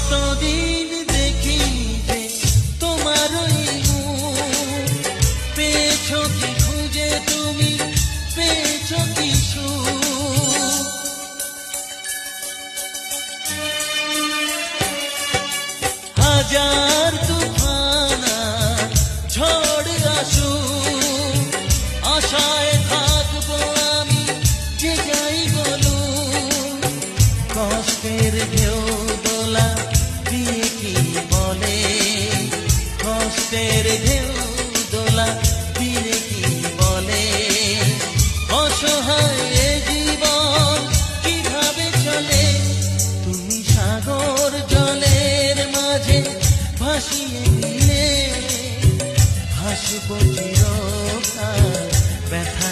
কতদিন দেখি যে তোমার ওই মুখ, পেয়েছো কি খুঁজে তুমি, পেয়েছো কি সুখ। হাজার তুফান আর ঝড় আসুক, আশায় থাকবো আমি যে যাই বলুক। কষ্টের ঢেউ দোলা দিয়ে কি বলে, কষ্টের ঢেউ দোলা দিয়ে কি বলে, অসহায় এ জীবন কিভাবে চলে। তুমি সাগর জলের মাঝে ভাসিয়ে নিলে, ভাসবো চিরকাল ব্যথা